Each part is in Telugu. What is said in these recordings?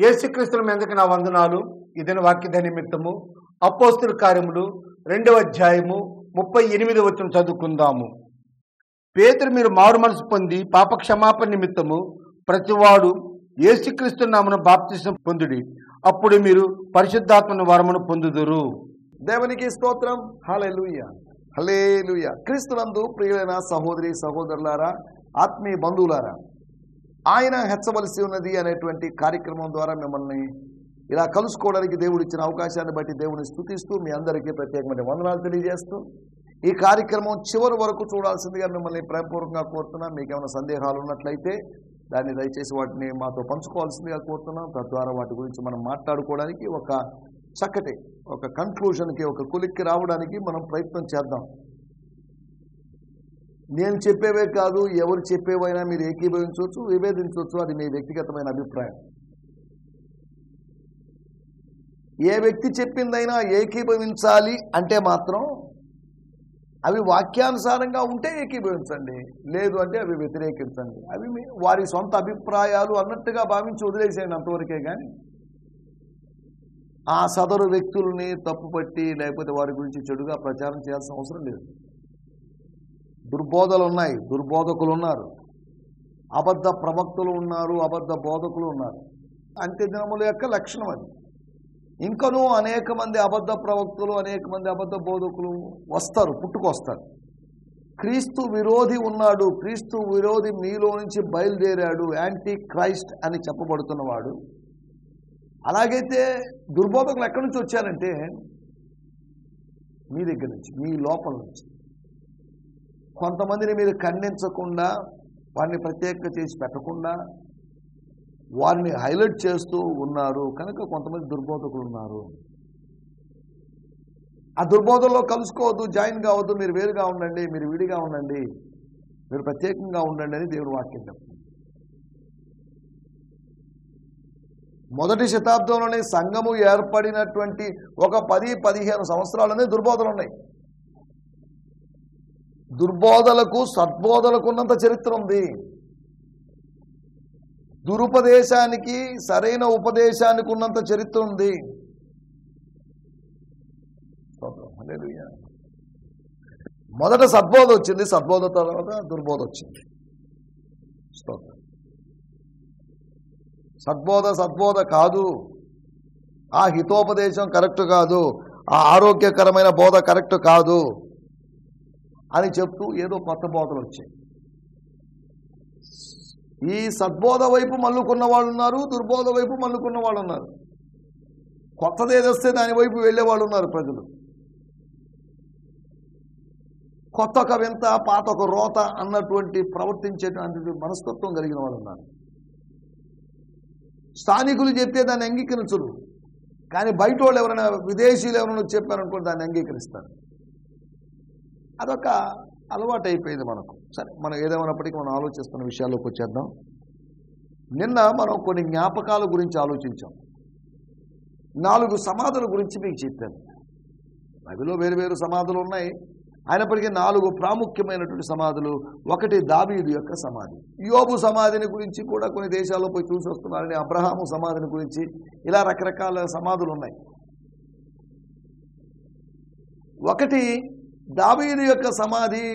యేసుక్రీస్తు మీదకి నా వందనాలు. ఇదని వాక్య నిమిత్తము అపోస్తలుల కార్యములు 2వ అధ్యాయము 38వ వచనం చదువుకుందాము. పేతురు, మీరు మారు మనసు పొంది పాప క్షమాపణ నిమిత్తము ప్రతివాడు యేసుక్రీస్తు నామమున బాప్తిసం పొందుడి, అప్పుడు మీరు పరిశుద్ధాత్మను వరమును పొందుదురు. దేవునికి స్తోత్రం. హల్లెలూయా, హల్లెలూయా. క్రీస్తునందు ప్రియులైన సహోదరి సహోదరులారా, ఆత్మీయ బంధువులారా, ఆయన హెచ్చవలసి ఉన్నది అనేటువంటి కార్యక్రమం ద్వారా మిమ్మల్ని ఇలా కలుసుకోవడానికి దేవుడు ఇచ్చిన అవకాశాన్ని బట్టి దేవుని స్తుతిస్తూ మీ అందరికీ ప్రత్యేకమైన వందనాలు తెలియజేస్తూ ఈ కార్యక్రమం చివరి వరకు చూడాల్సిందిగా మిమ్మల్ని ప్రేమపూర్వకంగా కోరుతున్నాం. మీకు ఏమైనా సందేహాలు ఉన్నట్లయితే దాన్ని దయచేసి వాటిని మాతో పంచుకోవాల్సిందిగా కోరుతున్నాం. తద్వారా వాటి గురించి మనం మాట్లాడుకోవడానికి ఒక చక్కటి ఒక కన్క్లూషన్కి, ఒక కులిక్కి రావడానికి మనం ప్రయత్నం చేద్దాం. నేను చెప్పేవే కాదు, ఎవరు చెప్పేవైనా మీరు ఏకీభవించవచ్చు, విభేదించవచ్చు. అది మీ వ్యక్తిగతమైన అభిప్రాయం. ఏ వ్యక్తి చెప్పిందైనా ఏకీభవించాలి అంటే మాత్రం అవి వాక్యానుసారంగా ఉంటే ఏకీభవించండి, లేదు అంటే అవి వ్యతిరేకించండి. అవి వారి సొంత అభిప్రాయాలు అన్నట్టుగా భావించి వదిలేసేయండి, అంతవరకే. కానీ ఆ సదరు వ్యక్తుల్ని తప్పుపట్టి లేకపోతే వారి గురించి చెడుగా ప్రచారం చేయాల్సిన అవసరం లేదు. దుర్బోధలు ఉన్నాయి, దుర్బోధకులు ఉన్నారు, అబద్ధ ప్రవక్తలు ఉన్నారు, అబద్ధ బోధకులు ఉన్నారు. అంత్య దినముల యొక్క లక్షణం అది. ఇంకనూ అనేక మంది అబద్ధ ప్రవక్తలు, అనేక మంది అబద్ధ బోధకులు వస్తారు, పుట్టుకొస్తారు. క్రీస్తు విరోధి ఉన్నాడు, క్రీస్తు విరోధి మీలో నుంచి బయలుదేరాడు, యాంటీ క్రైస్ట్ అని చెప్పబడుతున్నవాడు. అలాగైతే దుర్బోధకులు ఎక్కడి నుంచి వచ్చారంటే మీ దగ్గర నుంచి, మీ లోపల నుంచి. కొంతమందిని మీరు ఖండించకుండా, వారిని ప్రత్యేకంగా చేసి పెట్టకుండా వారిని హైలైట్ చేస్తూ ఉన్నారు కనుక కొంతమంది దుర్బోధకులు ఉన్నారు. ఆ దుర్బోధనలో కలుసుకోవద్దు, జాయిన్ కావద్దు. మీరు వేరుగా ఉండండి, మీరు విడిగా ఉండండి, మీరు ప్రత్యేకంగా ఉండండి అని దేవుని వాక్యం చెప్తుంది. మొదటి శతాబ్దంలోనే సంఘము ఏర్పడినటువంటి ఒక 10-15 సంవత్సరాలనే దుర్బోధలు ఉన్నాయి. దుర్బోధలకు సద్బోధలకు ఉన్నంత చరిత్ర ఉంది. దురుపదేశానికి సరైన ఉపదేశానికి ఉన్నంత చరిత్ర ఉంది. మొదట సద్బోధ వచ్చింది, సద్బోధ తర్వాత దుర్బోధ వచ్చింది. సద్బోధ కాదు, ఆ హితోపదేశం కరెక్ట్ కాదు, ఆ ఆరోగ్యకరమైన బోధ కరెక్ట్ కాదు అని చెప్తూ ఏదో కొత్త బోధలు వచ్చాయి. ఈ సద్బోధ వైపు మళ్ళుకున్న వాళ్ళు ఉన్నారు, దుర్బోధ వైపు మళ్ళుకున్న వాళ్ళు ఉన్నారు. కొత్తది ఏదొస్తే దాని వైపు వెళ్ళే వాళ్ళు ఉన్నారు ప్రజలు. కొత్త ఒక వింత, పాత ఒక రోత అన్నటువంటి ప్రవర్తించేటువంటి మనస్తత్వం కలిగిన వాళ్ళు ఉన్నారు. స్థానికులు చెప్తే దాన్ని అంగీకరించరు, కానీ బయట వాళ్ళు ఎవరైనా, విదేశీయులు ఎవరైనా చెప్పారనుకోండి దాన్ని అంగీకరిస్తారు. అదొక అలవాటు అయిపోయింది మనకు. సరే, మనం ఏదేమైనప్పటికీ మనం ఆలోచిస్తున్న విషయాల్లోకి వచ్చేద్దాం. నిన్న మనం కొన్ని జ్ఞాపకాల గురించి ఆలోచించాం. 4 సమాధుల గురించి మీకు చెప్పాను. అవిలో వేరు వేరు సమాధులు ఉన్నాయి, అయినప్పటికీ 4 ప్రాముఖ్యమైనటువంటి సమాధులు. ఒకటి దావీదు యొక్క సమాధి, యోబు సమాధిని గురించి కూడా కొన్ని దేశాల్లో పోయి చూసి వస్తున్నారని, అబ్రహాము సమాధిని గురించి, ఇలా రకరకాల సమాధులు ఉన్నాయి. ఒకటి దావీదు యొక్క సమాధి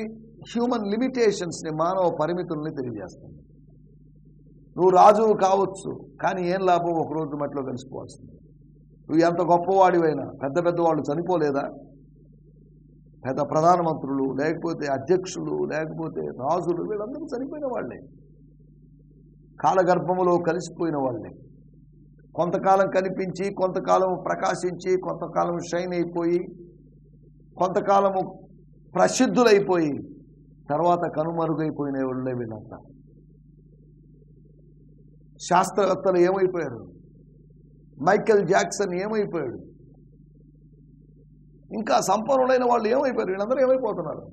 హ్యూమన్ లిమిటేషన్స్ని, మానవ పరిమితుల్ని తెలియజేస్తుంది. నువ్వు రాజువు కావచ్చు, కానీ ఏం లాభం, ఒకరోజు మట్లో కలిసిపోవాల్సింది. నువ్వు ఎంత గొప్పవాడివైనా, పెద్ద పెద్ద వాళ్ళు చనిపోలేదా? పెద్ద ప్రధానమంత్రులు, లేకపోతే అధ్యక్షులు, లేకపోతే రాజులు, వీళ్ళందరూ చనిపోయిన వాళ్ళే, కాలగర్భములో కలిసిపోయిన వాళ్ళే. కొంతకాలం కనిపించి, కొంతకాలం ప్రకాశించి, కొంతకాలం షైన్ అయిపోయి, కొంతకాలము ప్రసిద్ధులైపోయి, తర్వాత కనుమరుగైపోయిన వాళ్ళే వీళ్ళంతా. శాస్త్రవేత్తలు ఏమైపోయారు? మైకేల్ జాక్సన్ ఏమైపోయాడు? ఇంకా సంపన్నులైన వాళ్ళు ఏమైపోయారు? వీళ్ళందరూ ఏమైపోతున్నారు?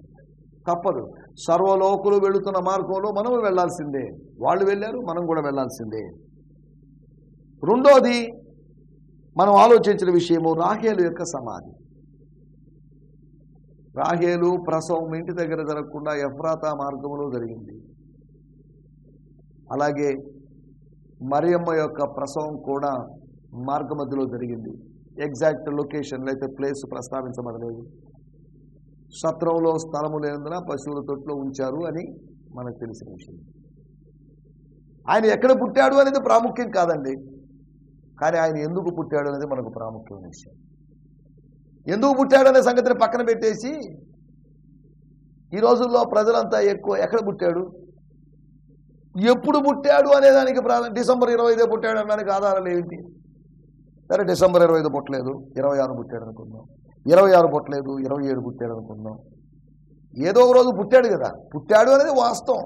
తప్పదు, సర్వలోకులు వెళుతున్న మార్గంలో మనము వెళ్లాల్సిందే. వాళ్ళు వెళ్ళారు, మనం కూడా వెళ్లాల్సిందే. రెండోది మనం ఆలోచించిన విషయము రాహేలు యొక్క సమాధి. రాహేలు ప్రసవం ఇంటి దగ్గర జరగకుండా ఎఫ్రాతా మార్గంలో జరిగింది. అలాగే మరియమ్మ యొక్క ప్రసవం కూడా మార్గ మధ్యలో జరిగింది. ఎగ్జాక్ట్ లొకేషన్ అయితే ప్లేస్ ప్రస్తావించబడలేదు. సత్రంలో స్థలము లేనందున పశువుల తొట్లో ఉంచారు అని మనకు తెలిసిన విషయం. ఆయన ఎక్కడ పుట్టాడు అనేది ప్రాముఖ్యం కాదండి, కానీ ఆయన ఎందుకు పుట్టాడు అనేది మనకు ప్రాముఖ్యమైన విషయం. ఎందుకు పుట్టాడు అనే సంగతిని పక్కన పెట్టేసి ఈ రోజుల్లో ప్రజలంతా ఎక్కువ ఎక్కడ పుట్టాడు, ఎప్పుడు పుట్టాడు అనే దానికి డిసెంబర్ 25 పుట్టాడు అనడానికి ఆధారాలు ఏంటి? సరే, డిసెంబర్ 25 పుట్టలేదు, 26 పుట్టాడు అనుకుందాం, 26 పుట్టలేదు, 27 పుట్టాడు అనుకుందాం. ఏదో ఒక రోజు పుట్టాడు కదా. పుట్టాడు అనేది వాస్తవం.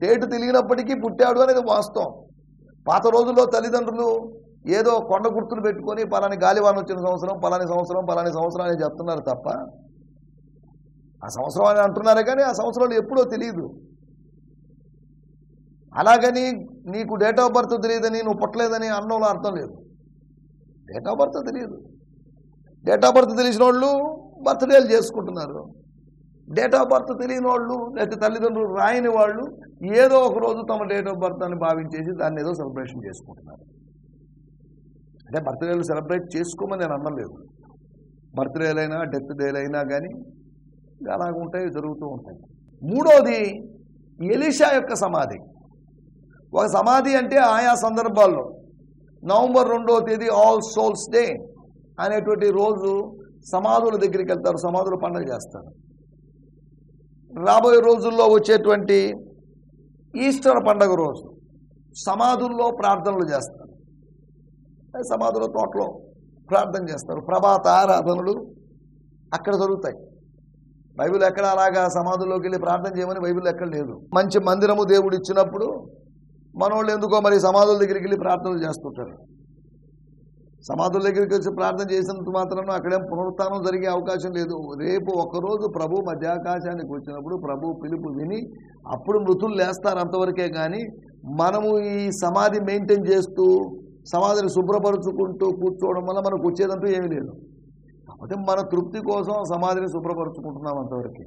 డేట్ తెలియనప్పటికీ పుట్టాడు అనేది వాస్తవం. పాత రోజుల్లో తల్లిదండ్రులు ఏదో కొండ గుర్తులు పెట్టుకొని పలాని గాలివాన వచ్చిన సంవత్సరం, పలాని సంవత్సరం అని చెప్తున్నారు తప్ప, ఆ సంవత్సరం అని అంటున్నారే కానీ ఆ సంవత్సరాలు ఎప్పుడో తెలియదు. అలాగని నీకు డేట్ ఆఫ్ బర్త్ తెలియదని నువ్వు పుట్టలేదని అన్నంలో అర్థం లేదు. డేట్ ఆఫ్ బర్త్ తెలియదు. డేట్ ఆఫ్ బర్త్ తెలిసిన వాళ్ళు బర్త్డేలు చేసుకుంటున్నారు. డేట్ ఆఫ్ బర్త్ తెలియని వాళ్ళు లేకపోతే తల్లిదండ్రులు రాయని వాళ్ళు ఏదో ఒక రోజు తమ డేట్ ఆఫ్ బర్త్ అని భావించేసి దాన్ని ఏదో సెలబ్రేషన్ చేసుకుంటున్నారు. అంటే బర్త్డేలు సెలబ్రేట్ చేసుకోమని నేను అనలేదు. బర్త్డేలైనా డెత్ డేలైనా కానీ అలాగుంటాయి, జరుగుతూ ఉంటాయి. మూడోది ఎలీషా యొక్క సమాధి. ఒక సమాధి అంటే ఆయా సందర్భాల్లో నవంబర్ 2వ తేదీ ఆల్ సోల్స్ డే అనేటువంటి రోజు సమాధుల దగ్గరికి వెళ్తారు, సమాధుల పండుగ చేస్తారు. రాబోయే రోజుల్లో వచ్చేటువంటి ఈస్టర్ పండుగ రోజు సమాధుల్లో ప్రార్థనలు చేస్తారు. సమాధుల తోటలో ప్రార్థన చేస్తారు. ప్రభాత ఆరాధనలు అక్కడ జరుగుతాయి. బైబిల్ ఎక్కడ అలాగా సమాధుల్లోకి వెళ్ళి ప్రార్థన చేయమని బైబిల్ ఎక్కడ లేదు. మంచి మందిరము దేవుడు ఇచ్చినప్పుడు మనోళ్ళు ఎందుకో మరి సమాధుల దగ్గరికి వెళ్ళి ప్రార్థనలు చేస్తుంటారు. సమాధుల దగ్గరికి వచ్చి ప్రార్థన చేసినంత మాత్రం అక్కడేం పునరుత్థానం జరిగే అవకాశం లేదు. రేపు ఒకరోజు ప్రభు మధ్యాకాశానికి వచ్చినప్పుడు ప్రభు పిలుపు విని అప్పుడు మృతులు లేస్తారు, అంతవరకే. కానీ మనము ఈ సమాధి మెయింటైన్ చేస్తూ సమాధిని శుభ్రపరుచుకుంటూ కూర్చోవడం వల్ల మనకు వచ్చేదంటూ ఏమీ లేదు. కాకపోతే మన తృప్తి కోసం సమాధిని శుభ్రపరుచుకుంటున్నాం, అంతవరకే.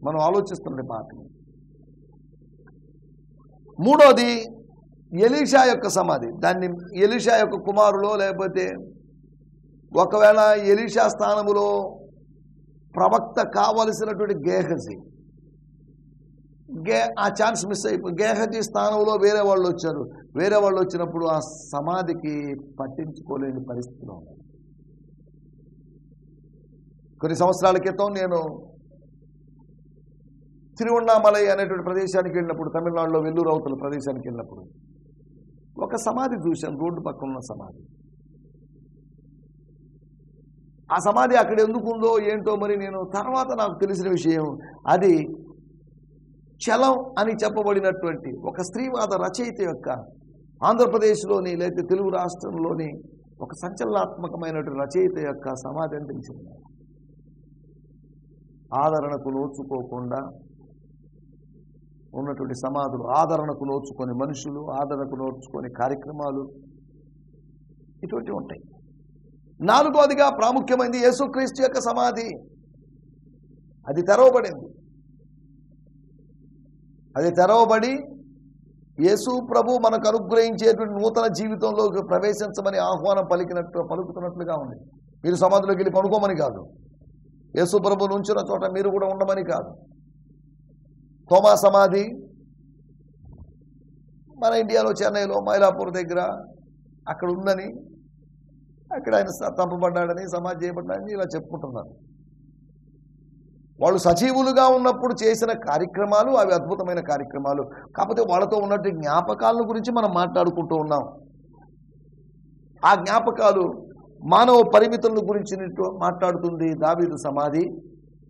మనం ఆలోచిస్తున్న పాటలు. మూడోది ఎలీషా యొక్క సమాధి. దాన్ని ఎలీషా యొక్క కుమారులో లేకపోతే ఒకవేళ ఎలీషా స్థానములో ప్రవక్త కావలసినటువంటి గేహజీ ఆ ఛాన్స్ మిస్ అయిపోయి గేహజీ స్థానంలో వేరే వాళ్ళు వచ్చారు. వేరే వాళ్ళు వచ్చినప్పుడు ఆ సమాధికి పట్టించుకోలేని పరిస్థితిలో ఉంది. కొన్ని సంవత్సరాల క్రితం నేను తిరువణ్ణామలై అనేటువంటి ప్రదేశానికి వెళ్ళినప్పుడు, తమిళనాడులో వెల్లూరు అవతల ప్రదేశానికి వెళ్ళినప్పుడు ఒక సమాధి చూశాను, రోడ్డు పక్కన ఉన్న సమాధి. ఆ సమాధి అక్కడ ఎందుకు ఉందో ఏంటో మరి నేను తర్వాత నాకు తెలిసిన విషయం, అది చలం అని చెప్పబడినటువంటి ఒక స్త్రీవాద రచయిత యొక్క ఆంధ్రప్రదేశ్లోని లేదా తెలుగు రాష్ట్రంలోని ఒక సంచలనాత్మకమైనటువంటి రచయిత యొక్క సమాధి అని తెలిసింది. ఆదరణకు నోచుకోకుండా ఉన్నటువంటి సమాధులు, ఆదరణకు నోచుకొని మనుషులు, ఆదరణకు నోచుకొని కార్యక్రమాలు, ఇటువంటివి ఉంటాయి. నాలుగోదిగా ప్రాముఖ్యమైనది యేసుక్రీస్తు యొక్క సమాధి. అది తెరవబడింది. అది తెరవబడి యేసు ప్రభు మనకు అనుగ్రహించేటువంటి నూతన జీవితంలోకి ప్రవేశించమని ఆహ్వానం పలుకుతున్నట్లుగా ఉంది. మీరు సమాధిలోకి వెళ్ళి పడుకోమని కాదు, యేసు ప్రభు నుంచిన చోట మీరు కూడా ఉండమని కాదు. తోమా సమాధి మన ఇండియాలో చెన్నైలో మైలాపూర్ దగ్గర అక్కడ ఉందని, అక్కడ ఆయన చంపబడ్డాడని, సమాధి చేయబడ్డాడని ఇలా చెప్పుకుంటున్నారు. వాళ్ళు సజీవులుగా ఉన్నప్పుడు చేసిన కార్యక్రమాలు అవి అద్భుతమైన కార్యక్రమాలు. కాకపోతే వాళ్ళతో ఉన్నట్టు జ్ఞాపకాల గురించి మనం మాట్లాడుకుంటూ ఉన్నాం. ఆ జ్ఞాపకాలు మానవ పరిమితుల గురించి మాట్లాడుతుంది దావీదు సమాధి.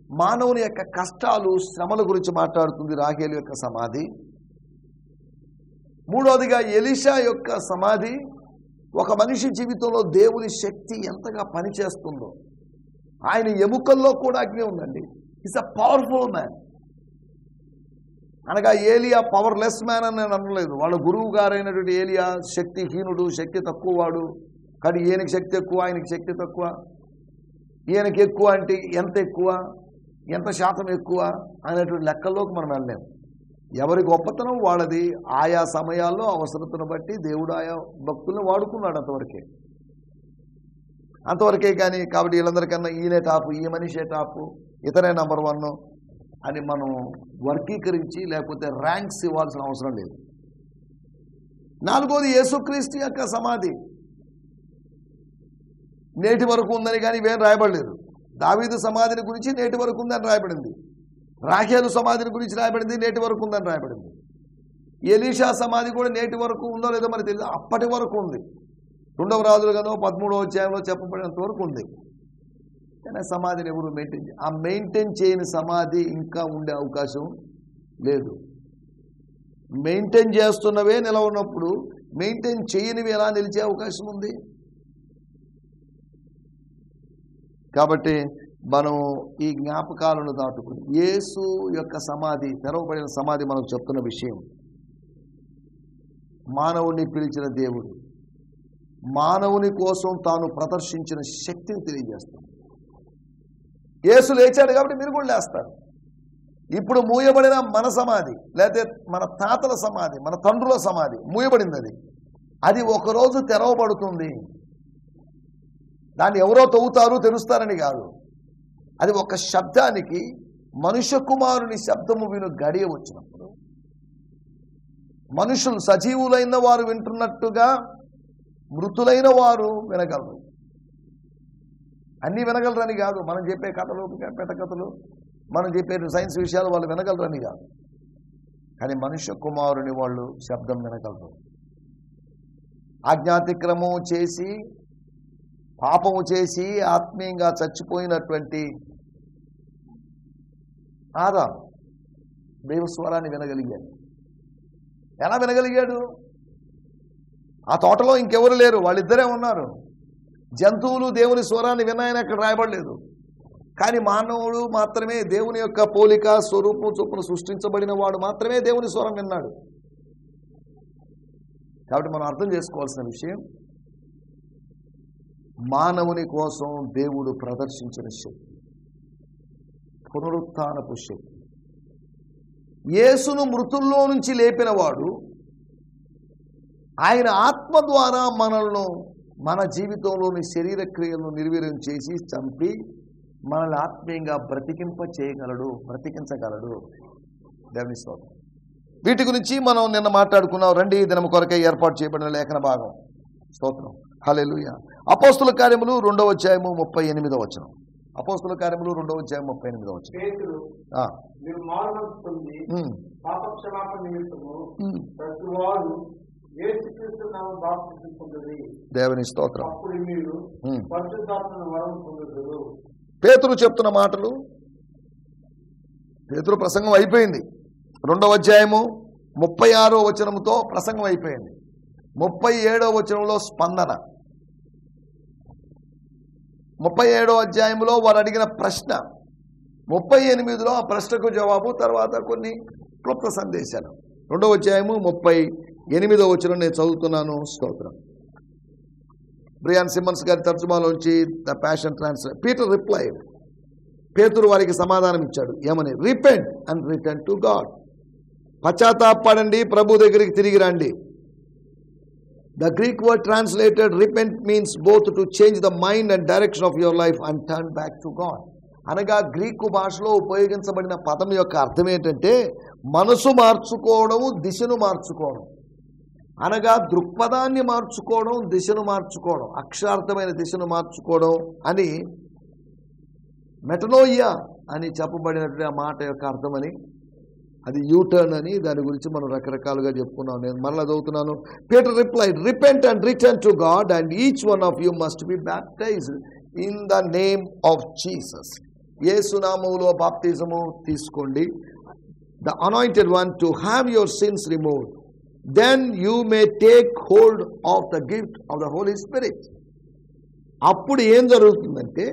మానవుని యొక్క కష్టాలు, శ్రమల గురించి మాట్లాడుతుంది రాహేలు యొక్క సమాధి. మూడవదిగా ఎలీషా యొక్క సమాధి ఒక మనిషి జీవితంలో దేవుని శక్తి ఎంతగా పనిచేస్తుందో. ఆయన ఎముకల్లో కూడా అగ్ని ఉందండి. Is a powerful man. అనగా ఏలియా పవర్లెస్ మ్యాన్ అని నేను అనలేదు. వాళ్ళ గురువు గారైనటువంటి ఏలియా శక్తిహీనుడు, శక్తి తక్కువ వాడు. కానీ ఈయనకి శక్తి ఎక్కువ, ఆయనకి శక్తి తక్కువ. ఈయనకి ఎక్కువ అంటే ఎంత ఎక్కువ, ఎంత శాతం ఎక్కువ అనేటువంటి లెక్కల్లోకి మనం వెళ్ళలేము. ఎవరి గొప్పతనం వాళ్ళది. ఆయా సమయాల్లో అవసరతను బట్టి దేవుడు ఆయా భక్తులను వాడుకున్నాడు. అంతవరకే కానీ కాబట్టి వీళ్ళందరికన్నా ఈయనే టాపు, ఈ మనిషే టాపు, ఇతనే నంబర్ 1 అని మనం వర్గీకరించి లేకపోతే ర్యాంక్స్ ఇవ్వాల్సిన అవసరం లేదు. 4వది యేసుక్రీస్తు యొక్క సమాధి నేటి వరకు ఉందని కానీ ఇవేం రాయబడలేదు. దావీదు సమాధిని గురించి నేటి వరకు ఉందని రాయబడింది. రాహేలు సమాధిని గురించి రాయబడింది, నేటి వరకు ఉందని రాయబడింది. ఎలీషా సమాధి కూడా నేటి వరకు ఉందో లేదో మనకు తెలియదు, అప్పటి వరకు ఉంది. 2వ రాజులుగానో 13వ అధ్యాయంలో చెప్పబడినంత వరకు ఉంది. కానీ సమాధిని ఎవరు మెయింటైన్ చేయని సమాధి ఇంకా ఉండే అవకాశం లేదు. మెయింటైన్ చేస్తున్నవే నిలవన్నప్పుడు మెయింటైన్ చేయనివి ఎలా నిలిచే అవకాశం ఉంది? కాబట్టి మనం ఈ జ్ఞాపకాలను దాటుకుని యేసు యొక్క సమాధి, తెరవబడిన సమాధి మనకు చెప్తున్న విషయం, మానవుని పిలిచిన దేవుడు మానవుని కోసం తాను ప్రదర్శించిన శక్తిని తెలియజేస్తాడు. యేసు లేచాడు కాబట్టి మీరు కూడా లేస్తారు. ఇప్పుడు మూయబడిన మన సమాధి, లేకపోతే మన తాతల సమాధి, మన తండ్రుల సమాధి మూయబడింది. అది ఒకరోజు తెరవబడుతుంది. దాన్ని ఎవరో తవ్వుతారు, తెరుస్తారని కాదు. అది ఒక శబ్దానికి మనుష్య కుమారుని శబ్దము విను గడియ వచ్చినప్పుడు మనుషులు సజీవులైన వారు వింటున్నట్టుగా మృతులైన వారు వినగలరు. అన్నీ వినగలరని కాదు, మనం చెప్పే కథలు, కథలు, మనం చెప్పే సైన్స్ విషయాలు వాళ్ళు వినగలరని కాదు. కానీ మనుష్య కుమారుని వాళ్ళు శబ్దం వినగలరు. ఆజ్ఞాతిక్రమం చేసి పాపము చేసి ఆత్మీయంగా చచ్చిపోయినటువంటి ఆదాము దేవస్వరాన్ని వినగలిగాడు. ఎలా వినగలిగాడు? ఆ తోటలో ఇంకెవరు లేరు, వాళ్ళిద్దరే ఉన్నారు. జంతువులు దేవుని స్వరాన్ని విన్నాయని అక్కడ రాయబడలేదు. కానీ మానవుడు మాత్రమే, దేవుని యొక్క పోలిక స్వరూపం చొప్పున సృష్టించబడిన వాడు మాత్రమే దేవుని స్వరం విన్నాడు. కాబట్టి మనం అర్థం చేసుకోవాల్సిన విషయం, మానవుని కోసం దేవుడు ప్రదర్శించిన శక్తి, పునరుత్థానపు శక్తి. యేసును మృతుల్లో నుంచి లేపినవాడు ఆయన ఆత్మ ద్వారా మనల్ని, మన జీవితంలోని శరీర క్రియలను నిర్వీర్యం చేసి చంపి మనల్ని ఆత్మీయంగా బ్రతికించగలడు. దేవుని స్తోత్రం. వీటి గురించి మనం నిన్న మాట్లాడుకున్నాం. రండి, దినం కొరకై ఏర్పాటు చేయబడిన లేఖన భాగం. స్తోత్రం, హల్లెలూయా. అపోస్తుల కార్యములు 2వ అధ్యాయము 38వ వచనం. అపోస్తుల కార్యములు 2వ అధ్యాయం 38వ వచనం. దేవుని స్తోత్రం. పేతురు చెప్తున్న మాటలు, పేతురు ప్రసంగం అయిపోయింది. 2వ అధ్యాయము 36వ వచనముతో ప్రసంగం అయిపోయింది. 37వ వచనంలో స్పందన. 37వ అధ్యాయంలో వారు అడిగిన ప్రశ్న, 38లో ఆ ప్రశ్నకు జవాబు, తర్వాత కొన్ని క్లుప్త సందేశాలు. 2వ అధ్యాయము 38వ వచనం నేను చదువుతున్నాను. స్తోత్రం. బ్రియాన్ సిమ్మన్స్ గారి తర్జుమాలోంచి the passion translation. Peter replied, పేతురు వారికి సమాధానం ఇచ్చాడు. ఏమని? Repent and return to God. పశ్చాత్తాపడండి, ప్రభు దగ్గరికి తిరిగి రండి. The Greek word translated repent means both to change the mind and direction of your life and turn back to God. అనగా గ్రీకు భాషలో ఉపయోగించబడిన పదం యొక్క అర్థం ఏంటంటే మనసు మార్చుకోవడం, దిశను మార్చుకోవడం. అనగా దృక్పథాన్ని మార్చుకోవడం, దిశను మార్చుకోవడం, అక్షరార్థమైన దిశను మార్చుకోవడం అని మెటనోయియా అని చెప్పబడినటువంటి ఆ మాట యొక్క అర్థమని, అది యూటర్న్ అని, దాని గురించి మనం రకరకాలుగా చెప్పుకున్నాం. నేను మరలా చదువుతున్నాను. Peter replied, repent and return to God and each one of you must be baptized in the name of Jesus. యేసు నామములో బాప్తిజము తీసుకోండి. The anointed one to have your sins removed, then you may take hold of the gift of the Holy Spirit. అప్పుడు ఏం జరుగుతుందంటే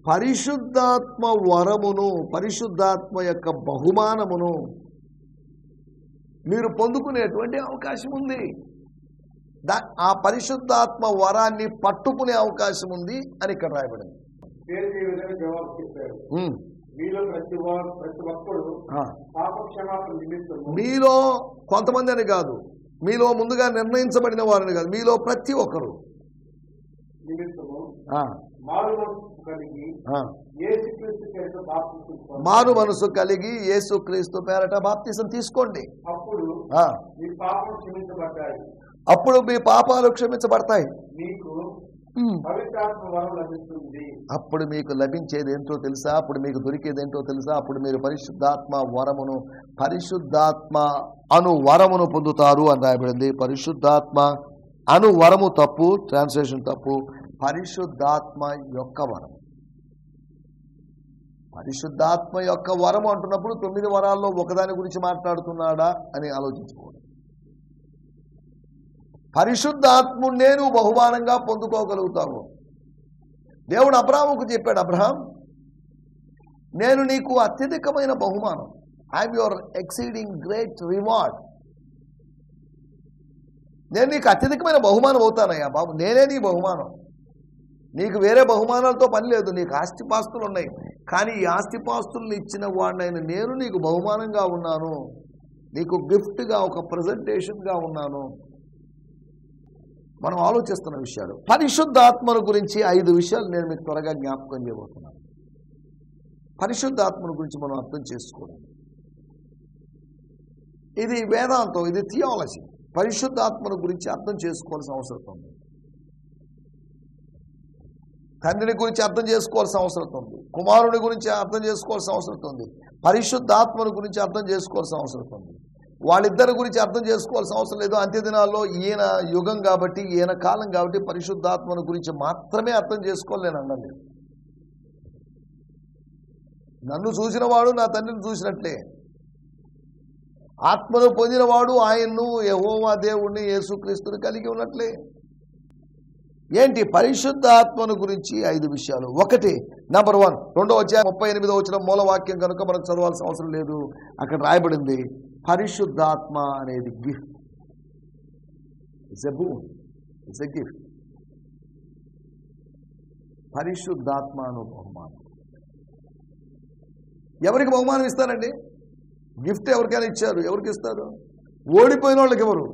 పరిశుద్ధాత్మ వరమును, పరిశుద్ధాత్మ యొక్క బహుమానమును మీరు పొందుకునేటువంటి అవకాశం ఉంది. ఆ పరిశుద్ధాత్మ వరాన్ని పట్టుకునే అవకాశం ఉంది అని ఇక్కడ రాయబడింది. మీలో కొంతమంది అని కాదు, మీలో ముందుగా నిర్ణయించబడిన వారిని కాదు, మీలో ప్రతి ఒక్కరు మారు మనసు కలిగి యేసుక్రీస్తు పేరట బాప్తిసం తీసుకోండి. అప్పుడు మీ పాపాలు క్షమించబడతాయి. అప్పుడు మీకు లభించేది ఏంటో తెలుసా? అప్పుడు మీకు దొరికేది ఏంటో తెలుసా? అప్పుడు మీరు పరిశుద్ధాత్మ అను వరమును పొందుతారు అని రాయబడింది. పరిశుద్ధాత్మ అను వరము తప్పు, ట్రాన్స్లేషన్ తప్పు. పరిశుద్ధాత్మ యొక్క వరం. పరిశుద్ధాత్మ యొక్క వరం అంటున్నప్పుడు 9 వరాల్లో ఒకదాని గురించి మాట్లాడుతున్నాడా అని ఆలోచించుకోండి. పరిశుద్ధాత్మునే నువ్వు బహుమానంగా పొందుకోగలుగుతావు. దేవుడు అబ్రహాముకు చెప్పాడు, అబ్రహాం, నేను నీకు అత్యధికమైన బహుమానం, I'm your exceeding great reward. నేను నీకు అత్యధికమైన బహుమానం అవుతానయ్యా బాబు, నేనే నీ బహుమానం. నీకు వేరే బహుమానాలతో పని లేదు. నీకు ఆస్తిపాస్తులు ఉన్నాయి, కానీ ఈ ఆస్తిపాస్తులను ఇచ్చిన వాడినైనా నేను నీకు బహుమానంగా ఉన్నాను, నీకు గిఫ్ట్గా, ఒక ప్రజెంటేషన్గా ఉన్నాను. మనం ఆలోచిస్తున్న విషయాలు. పరిశుద్ధాత్మను గురించి 5 విషయాలు నేను మీకు త్వరగా జ్ఞాపకం చేయబోతున్నాను. పరిశుద్ధాత్మను గురించి మనం అర్థం చేసుకోవడం, ఇది వేదాంతం, ఇది థియాలజీ. పరిశుద్ధాత్మను గురించి అర్థం చేసుకోవాల్సిన అవసరం ఉంది. తండ్రిని గురించి అర్థం చేసుకోవాల్సిన అవసరం ఉంది, కుమారుని గురించి అర్థం చేసుకోవాల్సిన అవసరం ఉంది, పరిశుద్ధాత్మను గురించి అర్థం చేసుకోవాల్సిన అవసరం ఉంది. వాళ్ళిద్దరి గురించి అర్థం చేసుకోవాల్సిన అవసరం లేదు. అంత్యదినాల్లో ఈయన యుగం కాబట్టి, ఈయన కాలం కాబట్టి పరిశుద్ధాత్మను గురించి మాత్రమే అర్థం చేసుకోవాలి నేను అన్నది. నన్ను చూసినవాడు నా తండ్రిని చూసినట్లే, ఆత్మను పొందినవాడు ఆయన్ను, యెహోవా దేవుణ్ణి, యేసుక్రీస్తుని కలిగి ఉన్నట్లే. ఏంటి పరిశుద్ధాత్మను గురించి 5 విషయాలు. 1, నంబర్ 1, 2వ అధ్యాయం 38వ వచనం మూలవాక్యం కనుక మనకు చదవాల్సిన అవసరం లేదు. అక్కడ రాయబడింది, పరిశుద్ధాత్మ అనేది gift. It's a boon, it's a gift. పరిశుద్ధాత్మ అను బహుమానం. ఎవరికి బహుమానం ఇస్తారండి? గిఫ్ట్ ఎవరికైనా ఇచ్చారు, ఎవరికి ఇస్తారు? ఓడిపోయిన వాళ్ళకి ఎవరు?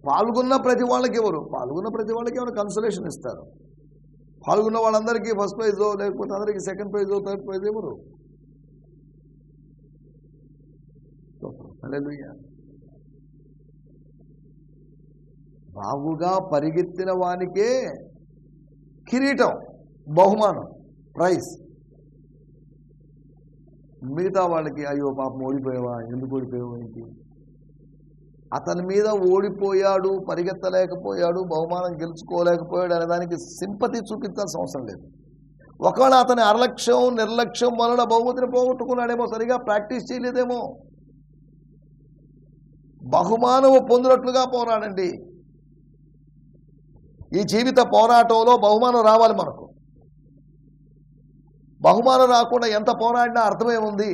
పాల్గొన్న ప్రతి వాళ్ళకి ఎవరు? పాల్గొన్న ప్రతి వాళ్ళకి ఎవరు కన్సలేషన్ ఇస్తారు. పాల్గొన్న వాళ్ళందరికీ ఫస్ట్ ప్రైజో, లేకపోతే అందరికీ సెకండ్ ప్రైజో, థర్డ్ ప్రైజ్ ఎవరు? హల్లెలూయా. బాగుగా పరిగెత్తిన వానికే కిరీటం, బహుమానం, ప్రైజ్. మిగతా వాళ్ళకి అయ్యో పాపం ఓడిపోయావా, ఎందుకు ఓడిపోయావు, ఏంటి? అతని మీద ఓడిపోయాడు, పరిగెత్తలేకపోయాడు, బహుమానం గెలుచుకోలేకపోయాడు అనే దానికి సింపతి చూపించాల్సిన అవసరం లేదు. ఒకవేళ అతని అలక్ష్యం, నిర్లక్ష్యం వలన బహుమతిని పోగొట్టుకున్నాడేమో, సరిగా ప్రాక్టీస్ చేయలేదేమో. బహుమానము పొందినట్లుగా పోరాడండి. ఈ జీవిత పోరాటంలో బహుమానం రావాలి మనకు. బహుమానం రాకుండా ఎంత పోరాడినా అర్థమేముంది?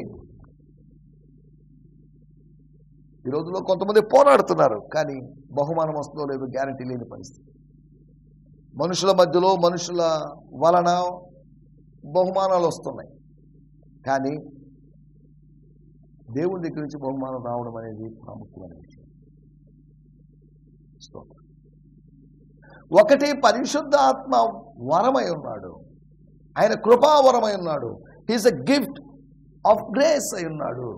ఈ రోజుల్లో కొంతమంది పోరాడుతున్నారు, కానీ బహుమానం వస్తుందో లేదో గ్యారంటీ లేని పరిస్థితి. మనుషుల మధ్యలో, మనుషుల వలన బహుమానాలు వస్తున్నాయి, కానీ దేవుని దగ్గర నుంచి బహుమానం రావడం అనేది ప్రాముఖ్యమైన విషయం. 1, పరిశుద్ధాత్మ వరమై ఉన్నాడు, ఆయన కృపావరమై ఉన్నాడు. He's a gift of grace అయి ఉన్నాడు.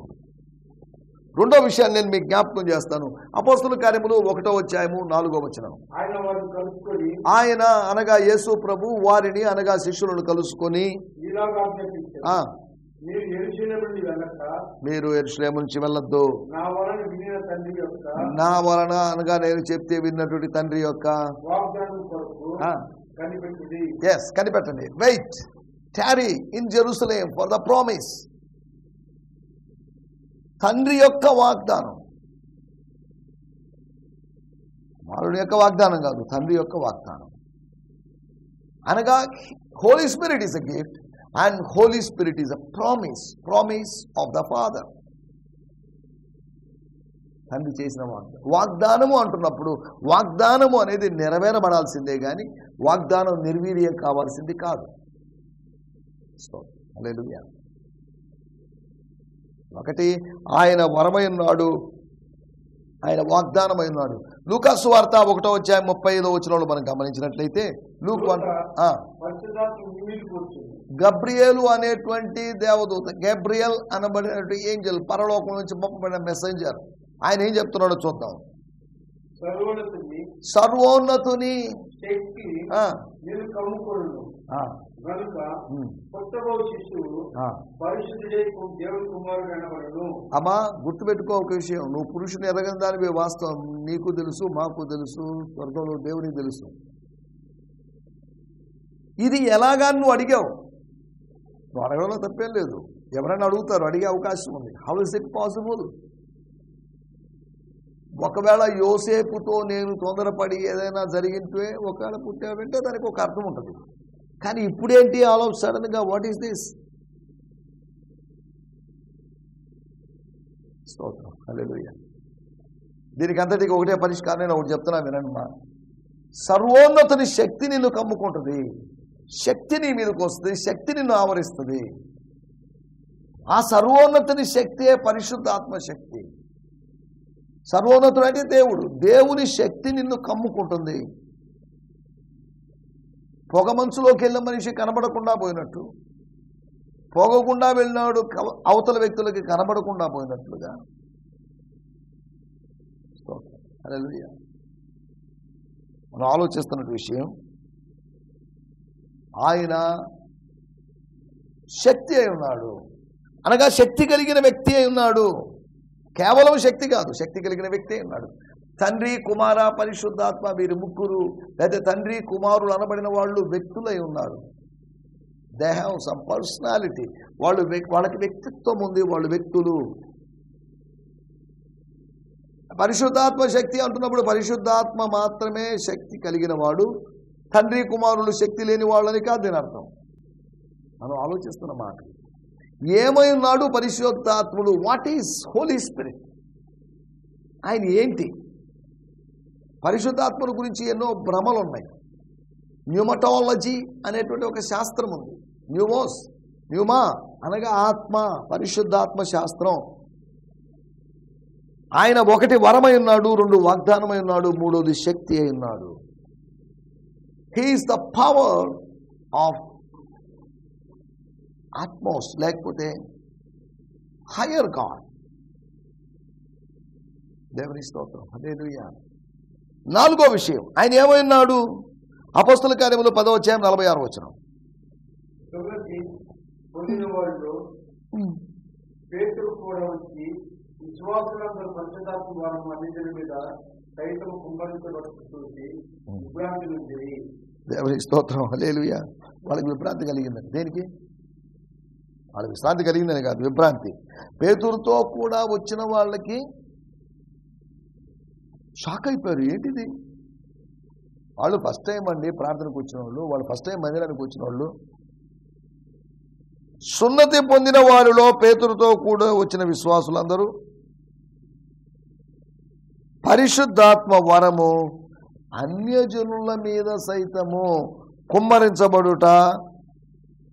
2వ విషయాన్ని నేను మీకు జ్ఞాపకం చేస్తాను. అపోస్తలుల కార్యములు 1వ అధ్యాయము 4వ వచనం. ఆయన అనగా యేసు ప్రభు వారిని అనగా శిష్యులను కలుసుకొని, మీరు యెరూషలేము నుంచి వెళ్ళొద్దు, నా వలన అనగా నేను చెప్తే విన్నటువంటి తండ్రి యొక్క కనిపెట్టండి. Wait, tarry in Jerusalem for the promise. తండ్రి యొక్క వాగ్దానం, కుమారుడి యొక్క వాగ్దానం కాదు, తండ్రి యొక్క వాగ్దానం. అనగా holy spirit is a gift and holy spirit is a promise of the father. తండ్రి చేసిన వాగ్దానము అంటున్నప్పుడు వాగ్దానము అనేది నెరవేరబడాల్సిందే కానీ వాగ్దానం నిర్వీర్యం కావాల్సింది కాదు. హల్లెలూయా. ఒకటి ఆయన వరమై ఉన్నాడు, ఆయన వాగ్దానమై ఉన్నాడు. లూకా సువార్త 1:35 మనం గమనించినట్లయితే గబ్రియేలు అనేటువంటి దేవదూత, గబ్రియల్ అనబడినటువంటి ఏంజల్, పరలోకం నుంచి పంపబడిన మెసెంజర్, ఆయన ఏం చెప్తున్నాడో చూద్దాం. సర్వోన్నతుని అమ్మా గుర్తుపెట్టుకో ఒక విషయం, నువ్వు పురుషుని ఎరగని దానివి వాస్తవం, నీకు తెలుసు, మాకు తెలుసు, స్వర్గంలో దేవునికి తెలుసు. ఇది ఎలాగా నువ్వు అడిగావు, నువ్వు అడగడంలో తప్పేం లేదు, ఎవరైనా అడుగుతారు, అడిగే అవకాశం ఉంది. How is it possible? ఒకవేళ యోసేపుతో నేను తొందరపడి ఏదైనా జరిగితే ఒకవేళ పుట్టాడంటే దానికి ఒక అర్థం ఉంటుంది. కానీ ఇప్పుడేంటి ఆల్ ఆఫ్ సడన్ గా వాట్ ఈస్ దిస్? స్తోత్రం, హల్లెలూయా. దీనికి అంతటికి ఒకటే పరిష్కారం, నేను ఒకటి చెప్తున్నా వినండి. సర్వోన్నతుని శక్తి నిన్ను కమ్ముకుంటుంది, శక్తి నీ మీదకి వస్తుంది, శక్తి నిన్ను ఆవరిస్తుంది. ఆ సర్వోన్నతుని శక్తియే పరిశుద్ధ ఆత్మశక్తి. సర్వోన్నతుడు అంటే దేవుడు, దేవుని శక్తి నిన్ను కమ్ముకుంటుంది. పొగ మంచులోకి వెళ్ళిన మనిషి కనబడకుండా పోయినట్టు, పోగకుండా వెళ్ళినాడు అవతల వ్యక్తులకి కనబడకుండా పోయినట్లుగా. హల్లెలూయా. మనం ఆలోచిస్తున్న విషయం, ఆయన శక్తి అయి ఉన్నాడు, అనగా శక్తి కలిగిన వ్యక్తి అయి ఉన్నాడు. కేవలం శక్తి కాదు, శక్తి కలిగిన వ్యక్తి అయి ఉన్నాడు. తండ్రి, కుమార, పరిశుద్ధాత్మ, వీరి ముగ్గురు, లేదా తండ్రి కుమారులు అనబడిన వాళ్ళు వ్యక్తులై ఉన్నారు. దే హ్యావ్ సమ్ పర్సనాలిటీ, వాళ్ళకి వ్యక్తిత్వం ఉంది, వాళ్ళు వ్యక్తులు. పరిశుద్ధాత్మ శక్తి అంటున్నప్పుడు పరిశుద్ధాత్మ మాత్రమే శక్తి కలిగిన వాడు, తండ్రి కుమారులు శక్తి లేని వాళ్ళని కాదు దీని అర్థం. మనం ఆలోచిస్తున్న మాట, ఏమై ఉన్నాడు పరిశుద్ధాత్ముడు? What is holy spirit? ఆయన ఏంటి? పరిశుద్ధాత్మను గురించి ఎన్నో భ్రమలు ఉన్నాయి. న్యూమటాలజీ అనేటువంటి ఒక శాస్త్రం ఉంది. న్యూమా అనగా ఆత్మ, పరిశుద్ధాత్మ శాస్త్రం. ఆయన ఒకటి వరమై ఉన్నాడు, రెండు వాగ్దానమై ఉన్నాడు, మూడోది శక్తి అయి ఉన్నాడు. He is the power of utmost, లేకపోతే హయ్యర్ గాడ్. దేవుని స్తోత్రం, హల్లెలూయా. నాలుగో విషయం, ఆయన ఏమై ఉన్నాడు? అపొస్తల కార్యములు 10:46. దేవుని స్తోత్రం, హల్లెలూయా. వాళ్ళకి విభ్రాంతి కలిగిందండి. దేనికి? వాళ్ళకి విశ్రాంతి కలిగిందని కాదు, విభ్రాంతి. పేతురుతో కూడా వచ్చిన వాళ్ళకి షాక్ అయిపోయారు. ఏంటిది? వాళ్ళు ఫస్ట్ టైం అండి ప్రార్థనకు వచ్చిన వాళ్ళు, వాళ్ళు ఫస్ట్ టైం మందిరానికి వచ్చిన వాళ్ళు. సున్నతి పొందిన వారిలో పేతురుతో కూడా వచ్చిన విశ్వాసులందరూ పరిశుద్ధాత్మ వరము అన్యజనుల మీద సైతము కుమ్మరించబడుట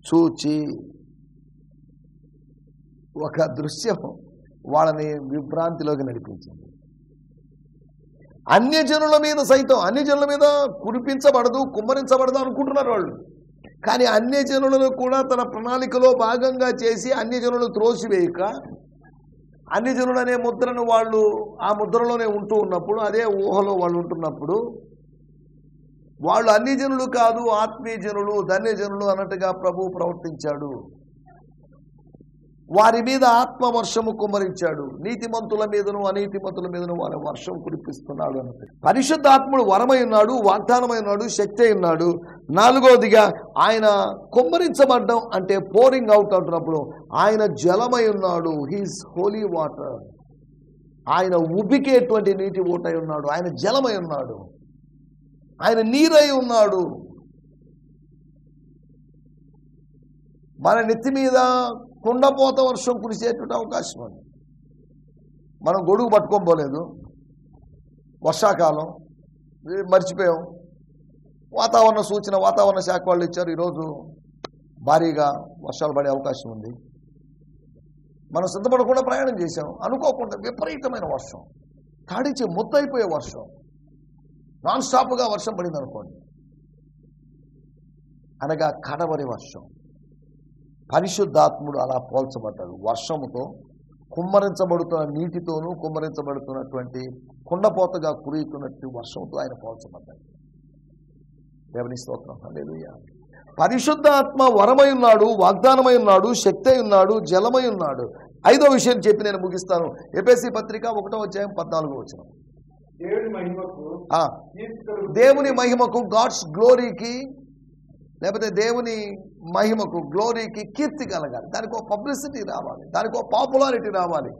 చూచి, ఒక దృశ్యం వాళ్ళని విభ్రాంతిలోకి నడిపించింది. అన్యజనుల మీద సైతం, అన్యజనుల మీద కురిపించబడదు, కుమ్మరించబడదు అనుకుంటున్నారు వాళ్ళు. కానీ అన్యజనులను కూడా తన ప్రణాళికలో భాగంగా చేసి అన్యజనులను త్రోసివేయక, అన్యజనులు అనే ముద్రను వాళ్ళు ఆ ముద్రలోనే ఉంటూ ఉన్నప్పుడు, అదే ఊహలో వాళ్ళు ఉంటున్నప్పుడు, వాళ్ళు అన్యజనులు కాదు ఆత్మీయజనులు, ధన్యజనులు అన్నట్టుగా ప్రభు ప్రవర్తించాడు. వారి మీద ఆత్మవర్షము కుమ్మరించాడు. నీతిమంతుల మీదను అనీతిమంతుల మీదను వారి వర్షం కురిపిస్తున్నాడు అన్నట్టు. పరిశుద్ధాత్ముడు వరమై ఉన్నాడు, వాగ్దానమై ఉన్నాడు, శక్తి అయి ఉన్నాడు. నాలుగోదిగా ఆయన కుమ్మరించబడ్డం అంటే పోరింగ్ అవుట్ అంటున్నప్పుడు ఆయన జలమై ఉన్నాడు. He's Holi water. ఆయన ఉబికేటువంటి నీటి ఊటై ఉన్నాడు, ఆయన జలమై ఉన్నాడు, ఆయన నీరై ఉన్నాడు. మన నెత్తి మీద కుండపోత వర్షం కురిసేటువంటి అవకాశం ఉంది. మనం గొడుగు పట్టుకోబోలేదు, వర్షాకాలం మర్చిపోయాం. వాతావరణ సూచన వాతావరణ శాఖ వాళ్ళు ఇచ్చారు, ఈరోజు భారీగా వర్షాలు పడే అవకాశం ఉంది. మనం సిద్ధపడకుండా ప్రయాణం చేశాం, అనుకోకుండా విపరీతమైన వర్షం, తాడిచి ముద్దయిపోయే వర్షం, నాన్ స్టాప్గా వర్షం పడింది అనుకోండి. అనగా కడవరి వర్షం. పరిశుద్ధాత్ముడు అలా పోల్చబడ్డాడు. వర్షముతో, కుమ్మరించబడుతున్న నీటితోనూ కుమ్మరించబడుతున్నటువంటి కుండపోతగా కురియుతున్నట్టు వర్షంతో ఆయన పోల్చబడ్డాడు. దేవుని స్తోత్రం, హల్లెలూయా. పరిశుద్ధాత్మ వరమై ఉన్నాడు, వాగ్దానమై ఉన్నాడు, శక్తి అయి ఉన్నాడు, జలమై ఉన్నాడు. 5వ విషయం చెప్పి నేను ముగిస్తాను. ఎఫెసీ పత్రిక 1వ అధ్యాయం 14వ వచనం. దేవుని మహిమకు, గాడ్స్ గ్లోరీకి, లేకపోతే దేవుని మహిమకు, గ్లోరీకి కీర్తి కలగాలి. దానికి ఒక పబ్లిసిటీ రావాలి, దానికి ఒక పాపులారిటీ రావాలి,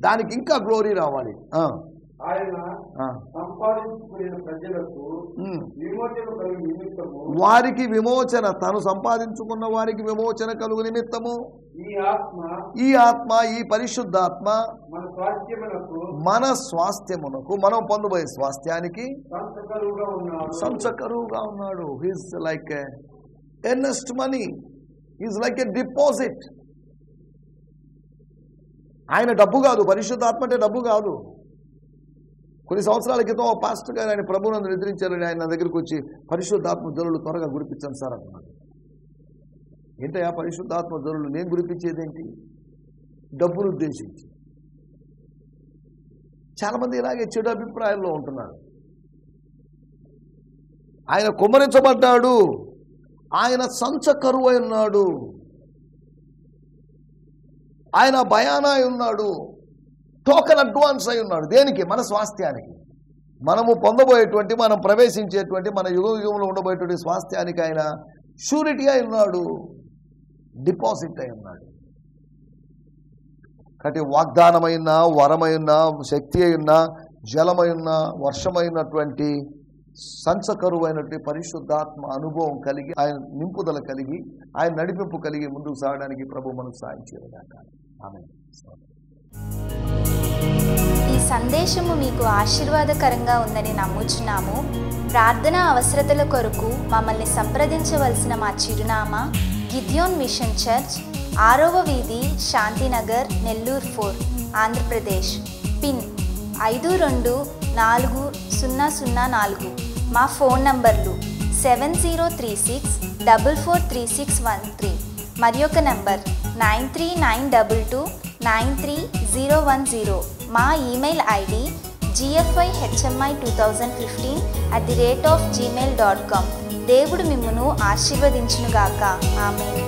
దానికి ఇంకా గ్లోరీ రావాలి. ఆయన సంపాదించుకున్న ప్రజలకు విమోచన కలుగు నిమిత్తము, వారికి విమోచన, తను సంపాదించుకున్న వారికి విమోచన కలుగు నిమిత్తము ఈ ఆత్మ, ఈ పరిశుద్ధాత్మ మన స్వాస్థ్యమునకు, మనం పొందబోయే స్వాస్థ్యానికి సంచకరువుగా ఉన్నాడు. He's like earnest money, he's like a deposit. ఆయన డబ్బు కాదు, పరిశుద్ధాత్మ అంటే డబ్బు కాదు. కొన్ని సంవత్సరాల క్రితం పాస్టర్ గారు ఆయన ప్రభువును నిద్రించారని ఆయన నా దగ్గరికి వచ్చి, పరిశుద్ధాత్మ జరులు త్వరగా గురిపించాను సార్ అన్నాడు. ఏంటయ్యా పరిశుద్ధాత్మ జరులు? నేను గురిపించేదేంటి? డబ్బును ఉద్దేశించి. చాలామంది ఇలాగే చెడు అభిప్రాయాల్లో ఉంటున్నారు. ఆయన కుమ్మరించబడ్డాడు, ఆయన సంచకరువు అయి ఉన్నాడు, ఆయన భయానా అయి ఉన్నాడు, టోకన్ అడ్వాన్స్ అయి ఉన్నాడు. దేనికి? మన స్వాస్థ్యానికి, మనము పొందబోయేటువంటి, మనం ప్రవేశించేటువంటి, మన యుగంలో ఉండబోయేటువంటి స్వాస్థ్యానికి ఆయన షూరిటీ అయి ఉన్నాడు, డిపాజిట్ అయి ఉన్నాడు. కాబట్టి వాగ్దానమైన, వరమైన, శక్తి అయిన, జలమైన, వర్షమైనటువంటి, సంచకరువైనటువంటి పరిశుద్ధాత్మ అనుభవం కలిగి, ఆయన నింపుదల కలిగి, ఆయన నడిపింపు కలిగి ముందుకు సాగడానికి ప్రభు మనకు సాయం చేయగాక. ఆమేన్. ఈ సందేశము మీకు ఆశీర్వాదకరంగా ఉందని నమ్ముచున్నాము. ప్రార్థనా అవసరతల కొరకు మమ్మల్ని సంప్రదించవలసిన మా చిరునామా గిద్యోన్ మిషన్ చర్చ్, 6వ వీధి, శాంతినగర్, నెల్లూరు 4, ఆంధ్రప్రదేశ్. పిన్ 524004. మా ఫోన్ నంబర్లు 7036443613 మరి ఒక నంబర్ 9392293010. మా ఈమెయిల్ ఐడి gfihmi2015@gmail.com. దేవుడు మిమ్మును ఆశీర్వదించునుగాక. ఆమేన్.